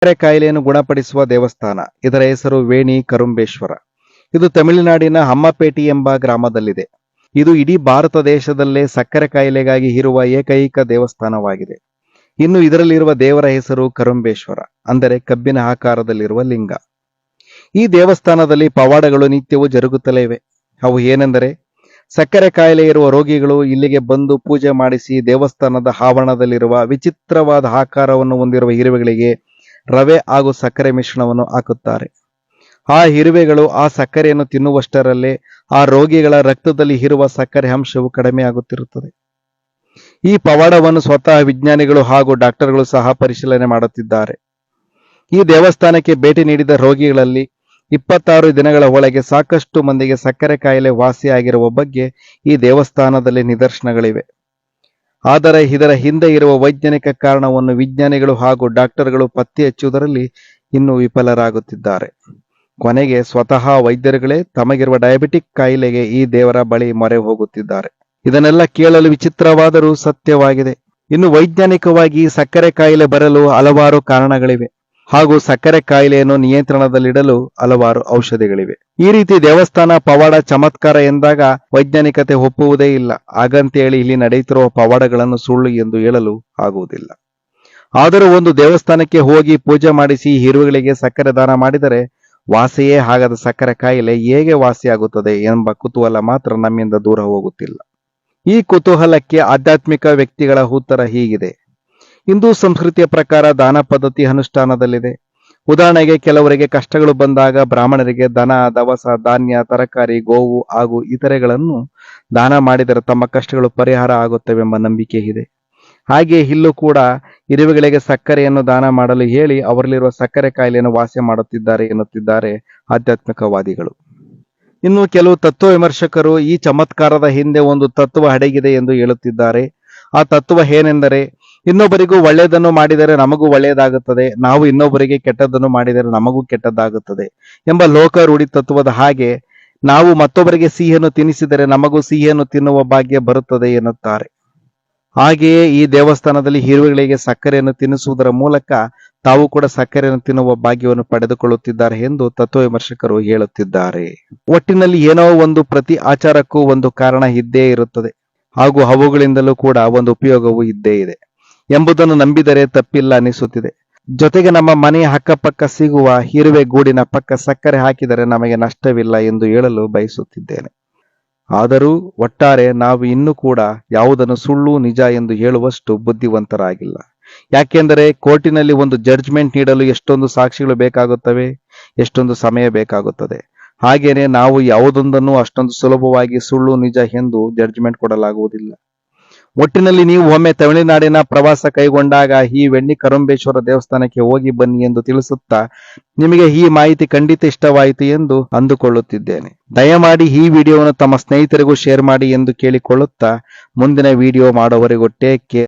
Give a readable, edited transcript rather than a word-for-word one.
ಸಕ್ಕರೆ ಕಾಯಿಲೆಯನ್ನು ಗುಣಪಡಿಸುವ ದೇವಸ್ಥಾನ. ಇದರ ಹೆಸರು ವೇಣಿ ಕರುಂಬೇಶ್ವರ. ಇದು ತಮಿಳುನಾಡಿನ ಹಮ್ಮಪೇಟೆ ಎಂಬ ಗ್ರಾಮದಲ್ಲಿದೆ. ಇದು ಇಡೀ ಭಾರತ ದೇಶದಲ್ಲೇ ಸಕ್ಕರೆ ಕಾಯಿಲೆಗಾಗಿ ಇರುವ ಏಕೈಕ ದೇವಸ್ಥಾನವಾಗಿದೆ. ಇನ್ನು ಇದರಲ್ಲಿರುವ ದೇವರ ಹೆಸರು ಕರುಂಬೇಶ್ವರ, ಅಂದರೆ ಕಬ್ಬಿನ ಆಕಾರದಲ್ಲಿರುವ ಲಿಂಗ. ಈ ದೇವಸ್ಥಾನದಲ್ಲಿ ಪವಾಡಗಳು ನಿತ್ಯವೂ ಜರುಗುತ್ತಲೇ ಇವೆ. ಅವು ಏನೆಂದರೆ, ಸಕ್ಕರೆ ಕಾಯಿಲೆ ಇರುವ ರೋಗಿಗಳು ಇಲ್ಲಿಗೆ ಬಂದು ಪೂಜೆ ಮಾಡಿಸಿ ದೇವಸ್ಥಾನದ ಆವರಣದಲ್ಲಿರುವ ವಿಚಿತ್ರವಾದ ಆಕಾರವನ್ನು ಹೊಂದಿರುವ ಇರುವೆಗಳಿಗೆ ರವೆ ಹಾಗೂ ಸಕ್ಕರೆ ಮಿಶ್ರಣವನ್ನು ಹಾಕುತ್ತಾರೆ. ಆ ಇರುವೆಗಳು ಆ ಸಕ್ಕರೆಯನ್ನು ತಿನ್ನುವಷ್ಟರಲ್ಲೇ ಆ ರೋಗಿಗಳ ರಕ್ತದಲ್ಲಿ ಇರುವ ಸಕ್ಕರೆ ಅಂಶವು ಕಡಿಮೆಯಾಗುತ್ತಿರುತ್ತದೆ. ಈ ಪವಾಡವನ್ನು ಸ್ವತಃ ವಿಜ್ಞಾನಿಗಳು ಹಾಗೂ ಡಾಕ್ಟರ್ಗಳು ಸಹ ಪರಿಶೀಲನೆ ಮಾಡುತ್ತಿದ್ದಾರೆ. ಈ ದೇವಸ್ಥಾನಕ್ಕೆ ಭೇಟಿ ನೀಡಿದ ರೋಗಿಗಳಲ್ಲಿ 26 ದಿನಗಳ ಒಳಗೆ ಸಾಕಷ್ಟು ಮಂದಿಗೆ ಸಕ್ಕರೆ ಕಾಯಿಲೆ ವಾಸಿಯಾಗಿರುವ ಬಗ್ಗೆ ಈ ದೇವಸ್ಥಾನದಲ್ಲಿ ನಿದರ್ಶನಗಳಿವೆ. ಆದರೆ ಇದರ ಹಿಂದೆ ಇರುವ ವೈಜ್ಞಾನಿಕ ಕಾರಣವನ್ನು ವಿಜ್ಞಾನಿಗಳು ಹಾಗೂ ಡಾಕ್ಟರ್ಗಳು ಪತ್ತೆ ಹಚ್ಚುವುದರಲ್ಲಿ ಇನ್ನೂ ವಿಫಲರಾಗುತ್ತಿದ್ದಾರೆ. ಕೊನೆಗೆ ಸ್ವತಃ ವೈದ್ಯರುಗಳೇ ತಮಗಿರುವ ಡಯಾಬಿಟಿಕ್ ಕಾಯಿಲೆಗೆ ಈ ದೇವರ ಬಳಿ ಮೊರೆ ಹೋಗುತ್ತಿದ್ದಾರೆ. ಇದನ್ನೆಲ್ಲ ಕೇಳಲು ವಿಚಿತ್ರವಾದರೂ ಸತ್ಯವಾಗಿದೆ. ಇನ್ನು ವೈಜ್ಞಾನಿಕವಾಗಿ ಸಕ್ಕರೆ ಕಾಯಿಲೆ ಬರಲು ಹಲವಾರು ಕಾರಣಗಳಿವೆ ಹಾಗೂ ಸಕ್ಕರೆ ಕಾಯಿಲೆಯನ್ನು ನಿಯಂತ್ರಣದಲ್ಲಿಡಲು ಹಲವಾರು ಔಷಧಿಗಳಿವೆ. ಈ ರೀತಿ ದೇವಸ್ಥಾನ ಪವಾಡ ಚಮತ್ಕಾರ ಎಂದಾಗ ವೈಜ್ಞಾನಿಕತೆ ಒಪ್ಪುವುದೇ ಇಲ್ಲ. ಹಾಗಂತೇಳಿ ಇಲ್ಲಿ ನಡೆಯುತ್ತಿರುವ ಪವಾಡಗಳನ್ನು ಸುಳ್ಳು ಎಂದು ಹೇಳಲು ಆಗುವುದಿಲ್ಲ. ಆದರೂ ಒಂದು ದೇವಸ್ಥಾನಕ್ಕೆ ಹೋಗಿ ಪೂಜೆ ಮಾಡಿಸಿ ಇರುವೆಗಳಿಗೆ ಸಕ್ಕರೆ ದಾನ ಮಾಡಿದರೆ ವಾಸಿಯೇ ಆಗದ ಸಕ್ಕರೆ ಕಾಯಿಲೆ ಹೇಗೆ ವಾಸಿಯಾಗುತ್ತದೆ ಎಂಬ ಕುತೂಹಲ ಮಾತ್ರ ನಮ್ಮಿಂದ ದೂರ ಹೋಗುತ್ತಿಲ್ಲ. ಈ ಕುತೂಹಲಕ್ಕೆ ಆಧ್ಯಾತ್ಮಿಕ ವ್ಯಕ್ತಿಗಳ ಉತ್ತರ ಹೀಗಿದೆ. ಹಿಂದೂ ಸಂಸ್ಕೃತಿಯ ಪ್ರಕಾರ ದಾನ ಪದ್ಧತಿ ಅನುಷ್ಠಾನದಲ್ಲಿದೆ. ಉದಾಹರಣೆಗೆ, ಕೆಲವರಿಗೆ ಕಷ್ಟಗಳು ಬಂದಾಗ ಬ್ರಾಹ್ಮಣರಿಗೆ ದನ, ದವಸ, ಧಾನ್ಯ, ತರಕಾರಿ, ಗೋವು ಹಾಗೂ ಇತರೆಗಳನ್ನು ದಾನ ಮಾಡಿದರೆ ತಮ್ಮ ಕಷ್ಟಗಳು ಪರಿಹಾರ ಆಗುತ್ತವೆಂಬ ನಂಬಿಕೆ ಇದೆ. ಹಾಗೆಯೇ ಇಲ್ಲೂ ಕೂಡ ಇರುವೆಗಳಿಗೆ ಸಕ್ಕರೆಯನ್ನು ದಾನ ಮಾಡಲು ಹೇಳಿ ಅವರಲ್ಲಿರುವ ಸಕ್ಕರೆ ಕಾಯಿಲೆಯನ್ನು ವಾಸಿ ಮಾಡುತ್ತಿದ್ದಾರೆ ಎನ್ನುತ್ತಿದ್ದಾರೆ ಆಧ್ಯಾತ್ಮಿಕವಾದಿಗಳು. ಇನ್ನು ಕೆಲವು ತತ್ವ ವಿಮರ್ಶಕರು ಈ ಚಮತ್ಕಾರದ ಹಿಂದೆ ಒಂದು ತತ್ವ ಅಡಗಿದೆ ಎಂದು ಹೇಳುತ್ತಿದ್ದಾರೆ. ಆ ತತ್ವ ಏನೆಂದರೆ, ಇನ್ನೊಬ್ಬರಿಗೂ ಒಳ್ಳೆಯದನ್ನು ಮಾಡಿದರೆ ನಮಗೂ ಒಳ್ಳೆಯದಾಗುತ್ತದೆ, ನಾವು ಇನ್ನೊಬ್ಬರಿಗೆ ಕೆಟ್ಟದ್ದನ್ನು ಮಾಡಿದರೆ ನಮಗೂ ಕೆಟ್ಟದ್ದಾಗುತ್ತದೆ ಎಂಬ ಲೋಕಾರೂಢಿ ತತ್ವದ ಹಾಗೆ ನಾವು ಮತ್ತೊಬ್ಬರಿಗೆ ಸಿಹಿಯನ್ನು ತಿನ್ನಿಸಿದರೆ ನಮಗೂ ಸಿಹಿಯನ್ನು ತಿನ್ನುವ ಭಾಗ್ಯ ಬರುತ್ತದೆ ಎನ್ನುತ್ತಾರೆ. ಹಾಗೆಯೇ ಈ ದೇವಸ್ಥಾನದಲ್ಲಿ ಇರುವೆಗಳಿಗೆ ಸಕ್ಕರೆಯನ್ನು ತಿನ್ನಿಸುವುದರ ಮೂಲಕ ತಾವು ಕೂಡ ಸಕ್ಕರೆಯನ್ನು ತಿನ್ನುವ ಭಾಗ್ಯವನ್ನು ಪಡೆದುಕೊಳ್ಳುತ್ತಿದ್ದಾರೆ ಎಂದು ತತ್ವ ವಿಮರ್ಶಕರು ಹೇಳುತ್ತಿದ್ದಾರೆ. ಒಟ್ಟಿನಲ್ಲಿ ಏನೋ ಒಂದು ಪ್ರತಿ ಆಚಾರಕ್ಕೂ ಒಂದು ಕಾರಣ ಇದ್ದೇ ಇರುತ್ತದೆ ಹಾಗೂ ಅವುಗಳಿಂದಲೂ ಕೂಡ ಒಂದು ಉಪಯೋಗವೂ ಇದ್ದೇ ಇದೆ ಎಂಬುದನ್ನು ನಂಬಿದರೆ ತಪ್ಪಿಲ್ಲ ಅನಿಸುತ್ತಿದೆ. ಜೊತೆಗೆ ನಮ್ಮ ಮನೆಯ ಅಕ್ಕಪಕ್ಕ ಸಿಗುವ ಇರುವೆ ಗೂಡಿನ ಪಕ್ಕ ಸಕ್ಕರೆ ಹಾಕಿದರೆ ನಮಗೆ ನಷ್ಟವಿಲ್ಲ ಎಂದು ಹೇಳಲು ಬಯಸುತ್ತಿದ್ದೇನೆ. ಆದರೂ ಒಟ್ಟಾರೆ ನಾವು ಇನ್ನೂ ಕೂಡ ಯಾವುದನ್ನು ಸುಳ್ಳು ನಿಜ ಎಂದು ಹೇಳುವಷ್ಟು ಬುದ್ಧಿವಂತರಾಗಿಲ್ಲ. ಯಾಕೆಂದರೆ ಕೋರ್ಟಿನಲ್ಲಿ ಒಂದು ಜಡ್ಜ್ಮೆಂಟ್ ನೀಡಲು ಎಷ್ಟೊಂದು ಸಾಕ್ಷಿಗಳು ಬೇಕಾಗುತ್ತವೆ, ಎಷ್ಟೊಂದು ಸಮಯ ಬೇಕಾಗುತ್ತದೆ. ಹಾಗೇನೆ ನಾವು ಯಾವುದೊಂದನ್ನು ಅಷ್ಟೊಂದು ಸುಲಭವಾಗಿ ಸುಳ್ಳು ನಿಜ ಎಂದು ಜಡ್ಜ್ಮೆಂಟ್ ಕೊಡಲಾಗುವುದಿಲ್ಲ. ಒಟ್ಟಿನಲ್ಲಿ ನೀವು ಒಮ್ಮೆ ತಮಿಳುನಾಡಿನ ಪ್ರವಾಸ ಕೈಗೊಂಡಾಗ ಈ ವೇಣಿ ಕರುಂಬೇಶ್ವರ ದೇವಸ್ಥಾನಕ್ಕೆ ಹೋಗಿ ಬನ್ನಿ ಎಂದು ತಿಳಿಸುತ್ತಾ ನಿಮಗೆ ಈ ಮಾಹಿತಿ ಖಂಡಿತ ಇಷ್ಟವಾಯಿತು ಎಂದು ಅಂದುಕೊಳ್ಳುತ್ತಿದ್ದೇನೆ. ದಯಮಾಡಿ ಈ ವಿಡಿಯೋವನ್ನು ತಮ್ಮ ಸ್ನೇಹಿತರಿಗೂ ಶೇರ್ ಮಾಡಿ ಎಂದು ಕೇಳಿಕೊಳ್ಳುತ್ತಾ ಮುಂದಿನ ವಿಡಿಯೋ ಮಾಡುವವರೆಗೂ ಟೇಕ್ ಕೇರ್.